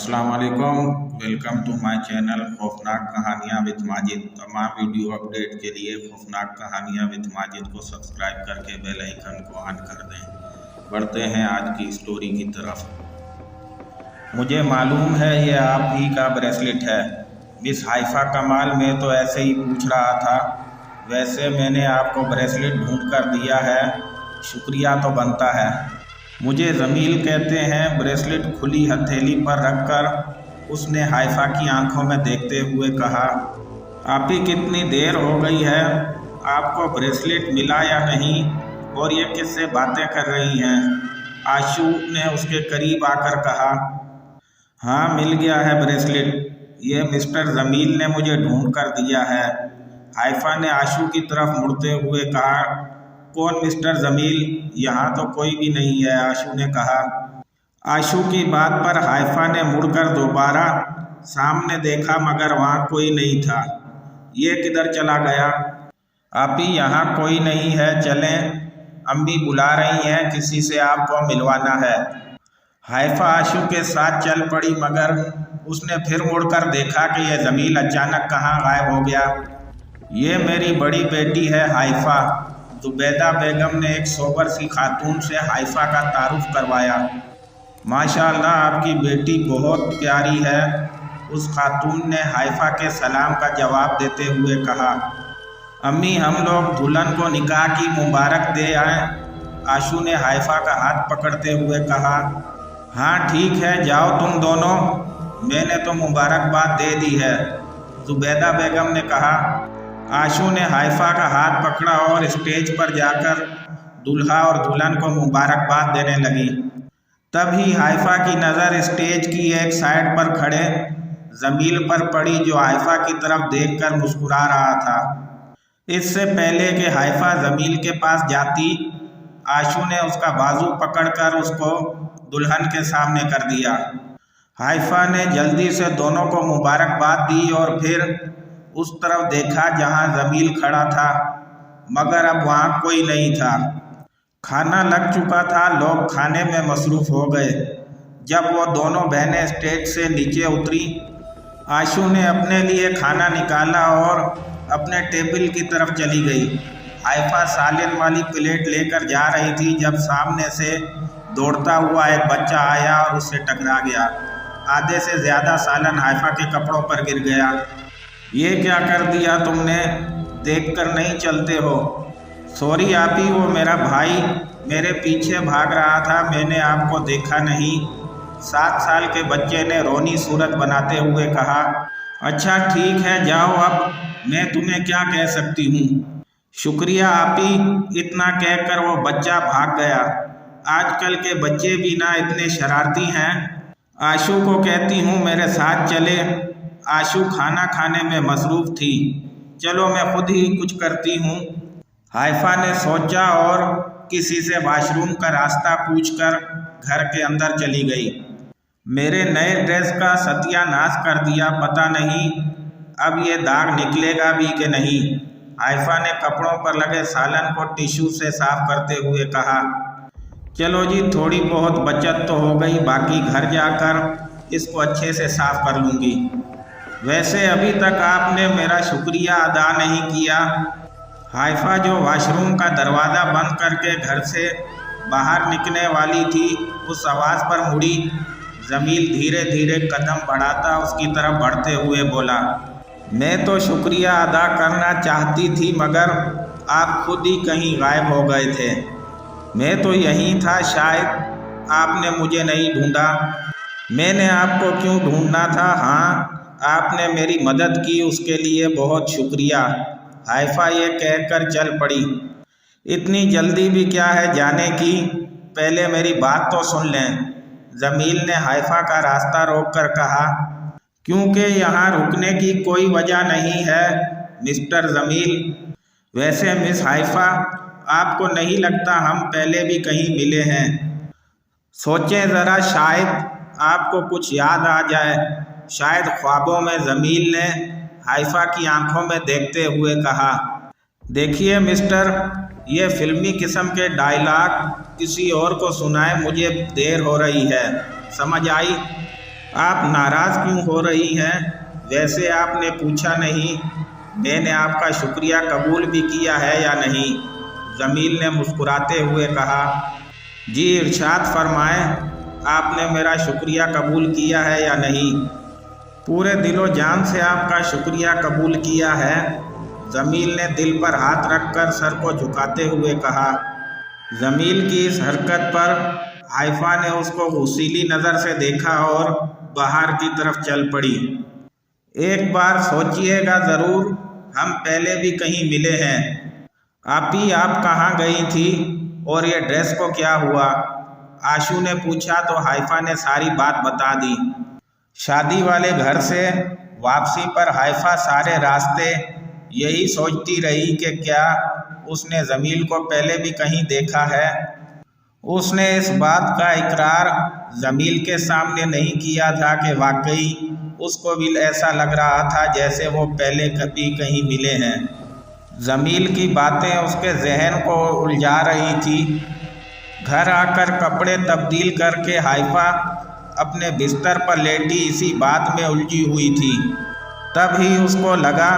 अस्सलाम वालेकुम। Welcome to my channel खौफनाक कहानियाँ विद माजिद। तमाम वीडियो अपडेट के लिए खौफनाक कहानियाँ विद माजिद को सब्सक्राइब करके बेल आइकन को ऑन कर दें। बढ़ते हैं आज की स्टोरी की तरफ। मुझे मालूम है ये आप ही का ब्रेसलेट है। मिस हाइफा कमाल में तो ऐसे ही पूछ रहा था। वैसे मैंने आपको ब्रेसलेट ढूंढ कर दिया है, शुक्रिया तो बनता है। मुझे जमील कहते हैं। ब्रेसलेट खुली हथेली पर रखकर उसने हाइफा की आंखों में देखते हुए कहा, आप ही कितनी देर हो गई है, आपको ब्रेसलेट मिला या नहीं, और ये किससे बातें कर रही हैं? आशू ने उसके करीब आकर कहा, हाँ मिल गया है ब्रेसलेट, ये मिस्टर जमील ने मुझे ढूंढ कर दिया है। हाइफा ने आशू की तरफ मुड़ते हुए कहा, कौन मिस्टर जमील? यहाँ तो कोई भी नहीं है, आशू ने कहा। आशू की बात पर हाइफा ने मुड़कर दोबारा सामने देखा मगर वहाँ कोई नहीं था। ये किधर चला गया? आप ही यहाँ कोई नहीं है, चलें, अम्मी बुला रही हैं, किसी से आपको मिलवाना है। हाइफा आशू के साथ चल पड़ी मगर उसने फिर मुड़कर देखा कि यह जमील अचानक कहाँ गायब हो गया। ये मेरी बड़ी बेटी है हाइफा। जुबैदा बेगम ने एक सोबर सी खातून से हाइफा का तारुफ करवाया। माशाअल्लाह आपकी बेटी बहुत प्यारी है, उस खातून ने हाइफा के सलाम का जवाब देते हुए कहा। अम्मी हम लोग दुल्हन को निकाह की मुबारक दे आए, आशू ने हाइफा का हाथ पकड़ते हुए कहा। हाँ ठीक है, जाओ तुम दोनों, मैंने तो मुबारकबाद दे दी है, जुबैदा बेगम ने कहा। आशू ने हाइफा का हाथ पकड़ा और स्टेज पर जाकर दूल्हा और दुल्हन को मुबारकबाद देने लगी। तभी हाइफा की नज़र स्टेज की एक साइड पर खड़े जमील पर पड़ी, जो हाइफा की तरफ देखकर मुस्कुरा रहा था। इससे पहले कि हाइफा जमील के पास जाती, आशू ने उसका बाजू पकड़कर उसको दुल्हन के सामने कर दिया। हाइफा ने जल्दी से दोनों को मुबारकबाद दी और फिर उस तरफ देखा जहां जमील खड़ा था, मगर अब वहां कोई नहीं था। खाना लग चुका था, लोग खाने में मसरूफ़ हो गए। जब वो दोनों बहनें स्टेज से नीचे उतरी, आशू ने अपने लिए खाना निकाला और अपने टेबल की तरफ चली गई। हाइफा सालन वाली प्लेट लेकर जा रही थी जब सामने से दौड़ता हुआ एक बच्चा आया और उससे टकरा गया। आधे से ज़्यादा सालन हाइफा के कपड़ों पर गिर गया। ये क्या कर दिया तुमने? देखकर नहीं चलते हो? सॉरी आपी, वो मेरा भाई मेरे पीछे भाग रहा था, मैंने आपको देखा नहीं, 7 साल के बच्चे ने रोनी सूरत बनाते हुए कहा। अच्छा ठीक है, जाओ, अब मैं तुम्हें क्या कह सकती हूँ? शुक्रिया आपी, इतना कहकर वो बच्चा भाग गया। आजकल के बच्चे भी ना इतने शरारती हैं। आशू को कहती हूँ मेरे साथ चले। आशू खाना खाने में मसरूफ़ थी। चलो मैं खुद ही कुछ करती हूँ, हाइफा ने सोचा और किसी से वाशरूम का रास्ता पूछकर घर के अंदर चली गई। मेरे नए ड्रेस का सत्यानाश कर दिया, पता नहीं अब ये दाग निकलेगा भी कि नहीं। हाइफा ने कपड़ों पर लगे सालन को टिश्यू से साफ करते हुए कहा। चलो जी, थोड़ी बहुत बचत तो हो गई, बाकी घर जाकर इसको अच्छे से साफ कर लूँगी। वैसे अभी तक आपने मेरा शुक्रिया अदा नहीं किया। हाइफा जो वाशरूम का दरवाज़ा बंद करके घर से बाहर निकलने वाली थी, उस आवाज़ पर मुड़ी। जमील धीरे धीरे कदम बढ़ाता उसकी तरफ बढ़ते हुए बोला, मैं तो शुक्रिया अदा करना चाहती थी मगर आप खुद ही कहीं गायब हो गए थे। मैं तो यहीं था, शायद आपने मुझे नहीं ढूंढा। मैंने आपको क्यों ढूंढना था? हाँ, आपने मेरी मदद की, उसके लिए बहुत शुक्रिया। हाइफा ये कहकर चल पड़ी। इतनी जल्दी भी क्या है जाने की, पहले मेरी बात तो सुन लें, जमील ने हाइफा का रास्ता रोककर कहा। क्योंकि यहाँ रुकने की कोई वजह नहीं है मिस्टर जमील। वैसे मिस हाइफा, आपको नहीं लगता हम पहले भी कहीं मिले हैं? सोचें ज़रा, शायद आपको कुछ याद आ जाए। शायद ख्वाबों में जमील ने हाइफा की आंखों में देखते हुए कहा। देखिए मिस्टर, ये फिल्मी किस्म के डायलॉग किसी और को सुनाए, मुझे देर हो रही है, समझ आई? आप नाराज़ क्यों हो रही हैं? वैसे आपने पूछा नहीं मैंने आपका शुक्रिया कबूल भी किया है या नहीं? जमील ने मुस्कुराते हुए कहा। जी इरशाद फरमाएं, आपने मेरा शुक्रिया कबूल किया है या नहीं? पूरे दिलो जान से आपका शुक्रिया कबूल किया है। जमील ने दिल पर हाथ रखकर सर को झुकाते हुए कहा। जमील की इस हरकत पर हाइफा ने उसको गुस्सीली नज़र से देखा और बाहर की तरफ चल पड़ी। एक बार सोचिएगा ज़रूर, हम पहले भी कहीं मिले हैं। आपी आप कहाँ गई थी और ये ड्रेस को क्या हुआ? आशू ने पूछा तो हाइफा ने सारी बात बता दी। शादी वाले घर से वापसी पर हाइफा सारे रास्ते यही सोचती रही कि क्या उसने जमील को पहले भी कहीं देखा है। उसने इस बात का इकरार जमील के सामने नहीं किया था कि वाकई उसको भी ऐसा लग रहा था जैसे वो पहले कभी कहीं मिले हैं। जमील की बातें उसके जहन को उलझा रही थी। घर आकर कपड़े तब्दील करके हाइफा अपने बिस्तर पर लेटी इसी बात में उलझी हुई थी। तभी उसको लगा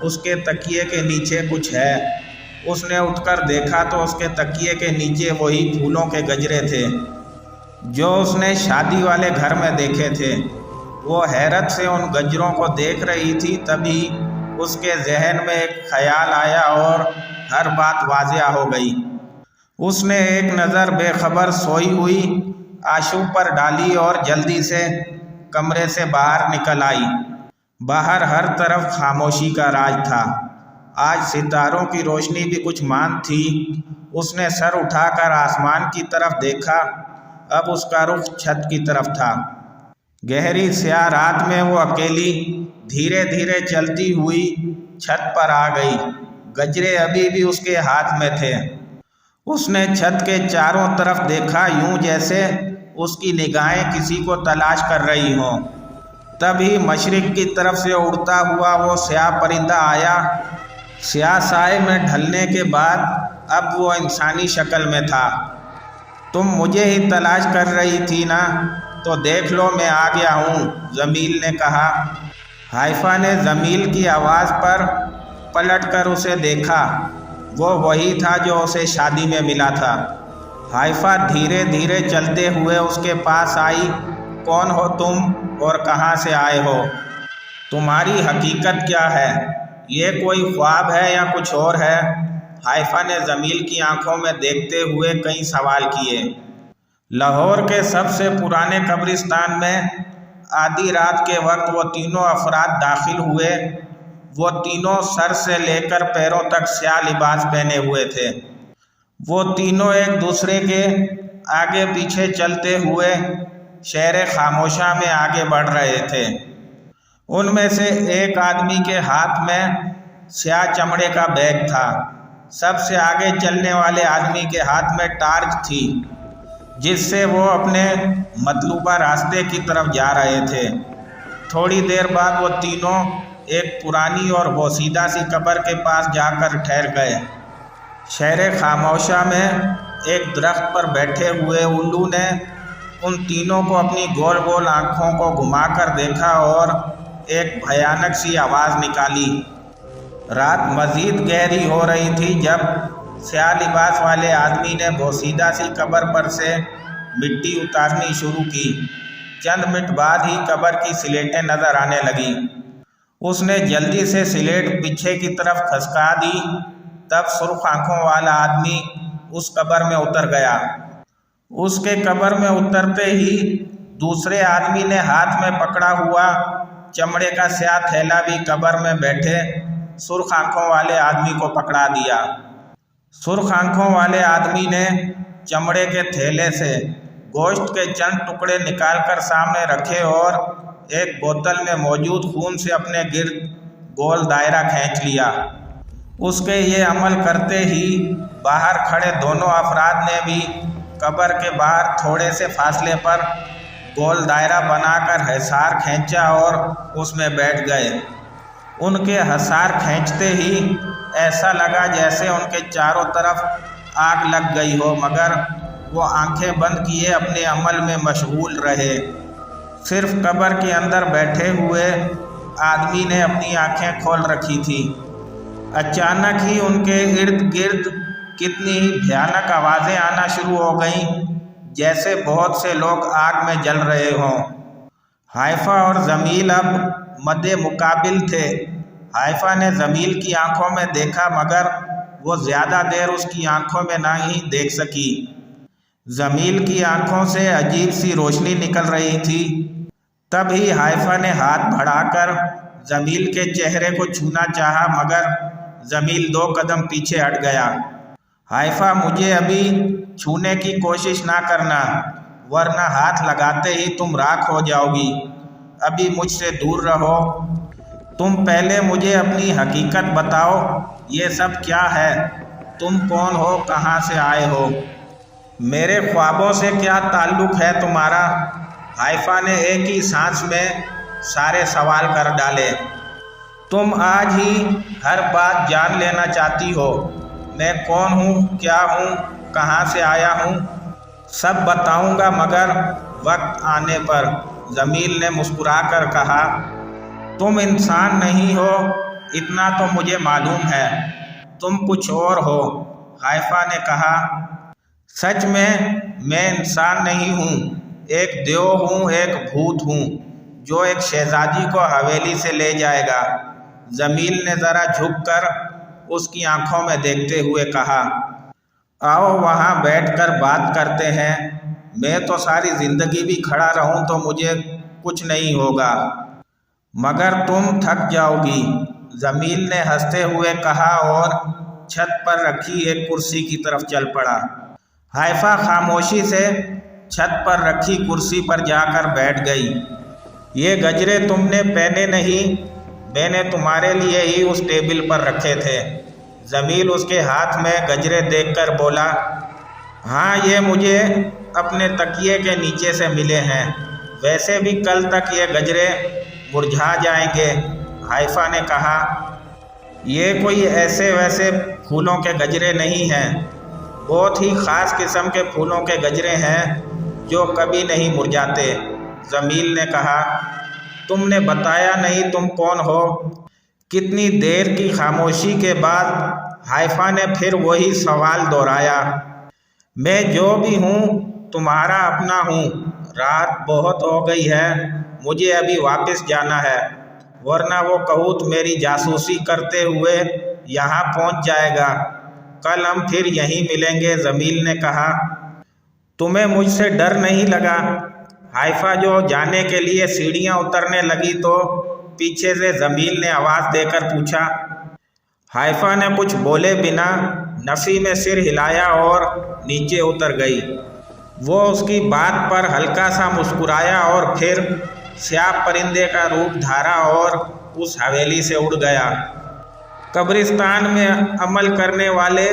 उसके तकिए के नीचे कुछ है। उसने उठकर देखा तो उसके तकिए के नीचे वही फूलों के गजरे थे जो उसने शादी वाले घर में देखे थे। वो हैरत से उन गजरों को देख रही थी। तभी उसके जहन में एक ख्याल आया और हर बात वाज़िया हो गई। उसने एक नज़र बेखबर सोई हुई आशू पर डाली और जल्दी से कमरे से बाहर निकल आई। बाहर हर तरफ खामोशी का राज था। आज सितारों की रोशनी भी कुछ मान थी। उसने सर उठाकर आसमान की तरफ देखा। अब उसका रुख छत की तरफ था। गहरी स्याह रात में वो अकेली धीरे धीरे चलती हुई छत पर आ गई। गजरे अभी भी उसके हाथ में थे। उसने छत के चारों तरफ देखा, यूं जैसे उसकी निगाहें किसी को तलाश कर रही हों। तभी मशरिक की तरफ से उड़ता हुआ वो स्याह परिंदा आया। स्याह साए में ढलने के बाद अब वो इंसानी शक्ल में था। तुम मुझे ही तलाश कर रही थी ना, तो देख लो मैं आ गया हूँ, जमील ने कहा। हाइफा ने जमील की आवाज़ पर पलटकर उसे देखा। वो वही था जो उसे शादी में मिला था। हाइफा धीरे धीरे चलते हुए उसके पास आई। कौन हो तुम और कहाँ से आए हो? तुम्हारी हकीकत क्या है? ये कोई ख्वाब है या कुछ और है? हाइफा ने जमील की आंखों में देखते हुए कई सवाल किए। लाहौर के सबसे पुराने कब्रिस्तान में आधी रात के वक्त वो तीनों अफराद दाखिल हुए। वो तीनों सर से लेकर पैरों तक स्याह लिबास पहने हुए थे। वो तीनों एक दूसरे के आगे पीछे चलते हुए शहर खामोशा में आगे बढ़ रहे थे। उनमें से एक आदमी के हाथ में स्याह चमड़े का बैग था। सबसे आगे चलने वाले आदमी के हाथ में टार्च थी, जिससे वो अपने मतलूबा रास्ते की तरफ जा रहे थे। थोड़ी देर बाद वो तीनों एक पुरानी और बोसीदा सी कब्र के पास जाकर ठहर गए। शहर खामोशा में एक दरख्त पर बैठे हुए उल्लू ने उन तीनों को अपनी गोल गोल आँखों को घुमाकर देखा और एक भयानक सी आवाज़ निकाली। रात मज़ीद गहरी हो रही थी जब स्याह लिबास वाले आदमी ने बोसीदा सी कब्र पर से मिट्टी उतारनी शुरू की। चंद मिनट बाद ही कब्र की स्लेटें नज़र आने लगी। उसने जल्दी से स्लेट पीछे की तरफ खसका दी। तब सुर्ख आंखों वाला आदमी उस कब्र में उतर गया। उसके कब्र में उतरते ही दूसरे आदमी ने हाथ में पकड़ा हुआ चमड़े का स्याह थैला भी कब्र में बैठे सुर्ख आंखों वाले आदमी को पकड़ा दिया। सुर्ख आंखों वाले आदमी ने चमड़े के थैले से गोश्त के चंद टुकड़े निकालकर सामने रखे और एक बोतल में मौजूद खून से अपने गिर्द गोल दायरा खींच लिया। उसके ये अमल करते ही बाहर खड़े दोनों अफराद ने भी कब्र के बाहर थोड़े से फासले पर गोल दायरा बनाकर हिसार खींचा और उसमें बैठ गए। उनके हिसार खींचते ही ऐसा लगा जैसे उनके चारों तरफ आग लग गई हो, मगर वो आंखें बंद किए अपने अमल में मशगूल रहे। सिर्फ कब्र के अंदर बैठे हुए आदमी ने अपनी आंखें खोल रखी थी। अचानक ही उनके इर्द गिर्द कितनी ही भयानक आवाज़ें आना शुरू हो गईं, जैसे बहुत से लोग आग में जल रहे हों। हाइफा और जमील अब मद्दे मुकाबिल थे। हाइफा ने जमील की आंखों में देखा, मगर वो ज़्यादा देर उसकी आंखों में ना ही देख सकी। जमील की आंखों से अजीब सी रोशनी निकल रही थी। तभी हाइफा ने हाथ बढ़ाकर जमील के चेहरे को छूना चाहा, मगर जमील 2 कदम पीछे हट गया। हाइफा, मुझे अभी छूने की कोशिश ना करना, वरना हाथ लगाते ही तुम राख हो जाओगी। अभी मुझसे दूर रहो। तुम पहले मुझे अपनी हकीकत बताओ, ये सब क्या है? तुम कौन हो? कहाँ से आए हो? मेरे ख्वाबों से क्या ताल्लुक़ है तुम्हारा? हाइफा ने एक ही सांस में सारे सवाल कर डाले। तुम आज ही हर बात जान लेना चाहती हो। मैं कौन हूँ, क्या हूँ, कहाँ से आया हूँ, सब बताऊँगा, मगर वक्त आने पर। जमील ने मुस्कुराकर कहा, तुम इंसान नहीं हो, इतना तो मुझे मालूम है। तुम कुछ और हो। हाइफा ने कहा, सच में मैं इंसान नहीं हूँ, एक देव हूँ, एक भूत हूँ जो एक शहजादी को हवेली से ले जाएगा। जमील ने ज़रा झुककर उसकी आंखों में देखते हुए कहा, आओ वहाँ बैठकर बात करते हैं। मैं तो सारी ज़िंदगी भी खड़ा रहूँ तो मुझे कुछ नहीं होगा, मगर तुम थक जाओगी। जमील ने हंसते हुए कहा और छत पर रखी एक कुर्सी की तरफ चल पड़ा। हाइफा खामोशी से छत पर रखी कुर्सी पर जाकर बैठ गई। ये गजरे तुमने पहने नहीं, मैंने तुम्हारे लिए ही उस टेबल पर रखे थे। जमील उसके हाथ में गजरे देखकर बोला, हाँ, ये मुझे अपने तकिए के नीचे से मिले हैं। वैसे भी कल तक ये गजरे मुरझा जाएंगे। हाइफा ने कहा, ये कोई ऐसे वैसे फूलों के गजरे नहीं हैं, बहुत ही ख़ास किस्म के फूलों के गजरे हैं जो कभी नहीं मुरझाते। जमील ने कहा, तुमने बताया नहीं तुम कौन हो? कितनी देर की खामोशी के बाद हाइफा ने फिर वही सवाल दोहराया। मैं जो भी हूँ तुम्हारा अपना हूँ। रात बहुत हो गई है, मुझे अभी वापस जाना है, वरना वो कहूत मेरी जासूसी करते हुए यहाँ पहुँच जाएगा। कल हम फिर यहीं मिलेंगे। जमील ने कहा, तुम्हें मुझसे डर नहीं लगा? हाइफा जो जाने के लिए सीढ़ियाँ उतरने लगी तो पीछे से जमील ने आवाज़ देकर पूछा। हाइफा ने कुछ बोले बिना नफ़ी में सिर हिलाया और नीचे उतर गई। वो उसकी बात पर हल्का सा मुस्कुराया और फिर स्याह परिंदे का रूप धारा और उस हवेली से उड़ गया। कब्रिस्तान में अमल करने वाले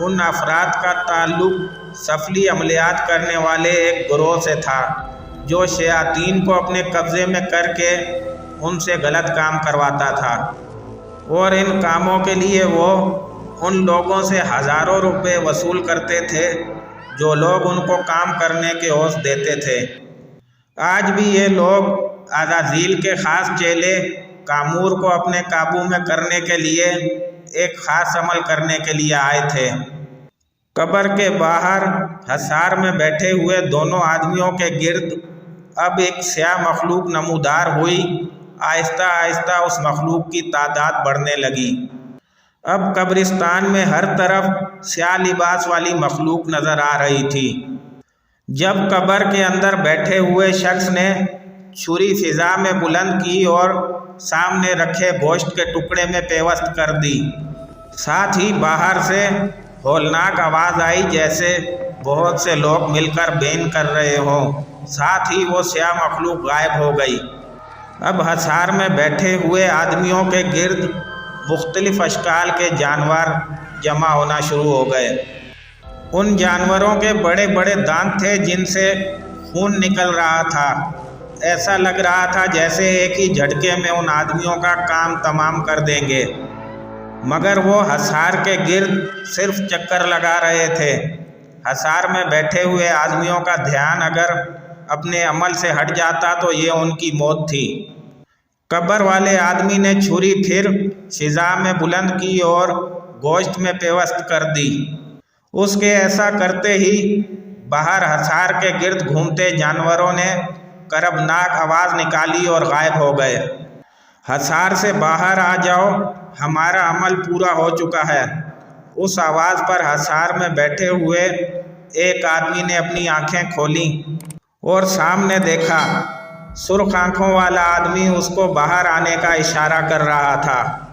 उन अफराद का ताल्लुक़ सफली अमलियात करने वाले एक गिरोह से था जो शयातीन को अपने कब्ज़े में करके उनसे गलत काम करवाता था, और इन कामों के लिए वो उन लोगों से हज़ारों रुपए वसूल करते थे जो लोग उनको काम करने के हौस देते थे। आज भी ये लोग अज़ाज़ील के ख़ास चेले कामूर को अपने काबू में करने के लिए एक ख़ास अमल करने के लिए आए थे। कब्र के बाहर हसार में बैठे हुए दोनों आदमियों के गिर्द अब एक स्याह मखलूक नमूदार हुई। आहिस्ता आहिस्ता उस मखलूक की तादाद बढ़ने लगी। अब कब्रिस्तान में हर तरफ स्याह लिबास वाली मखलूक नज़र आ रही थी। जब कब्र के अंदर बैठे हुए शख्स ने छुरी फिजा में बुलंद की और सामने रखे गोश्त के टुकड़े में पेवस्त कर दी, साथ ही बाहर से होलनाक आवाज़ आई जैसे बहुत से लोग मिलकर बेन कर रहे हों। साथ ही वो स्याह मखलूक गायब हो गई। अब हसार में बैठे हुए आदमियों के गिर्द मुख्तलिफ अशकाल के जानवर जमा होना शुरू हो गए। उन जानवरों के बड़े बड़े दांत थे जिनसे खून निकल रहा था। ऐसा लग रहा था जैसे एक ही झटके में उन आदमियों का काम तमाम कर देंगे, मगर वो हसार के गिर्द सिर्फ चक्कर लगा रहे थे। हसार में बैठे हुए आदमियों का ध्यान अगर اپنے عمل سے ہٹ جاتا تو یہ ان کی موت تھی۔ قبر والے آدمی نے چھری پھر فضا میں بلند کی اور گوشت میں پیوست کر دی۔ اس کے ایسا کرتے ہی باہر حصار کے گرد گھومتے جانوروں نے کربناک آواز نکالی اور غائب ہو گئے۔ حصار سے باہر آ جاؤ، ہمارا عمل پورا ہو چکا ہے۔ اس آواز پر حصار میں بیٹھے ہوئے ایک آدمی نے اپنی آنکھیں کھولیں اور سامنے دیکھا۔ سرخ آنکھوں والا آدمی اس کو باہر آنے کا اشارہ کر رہا تھا۔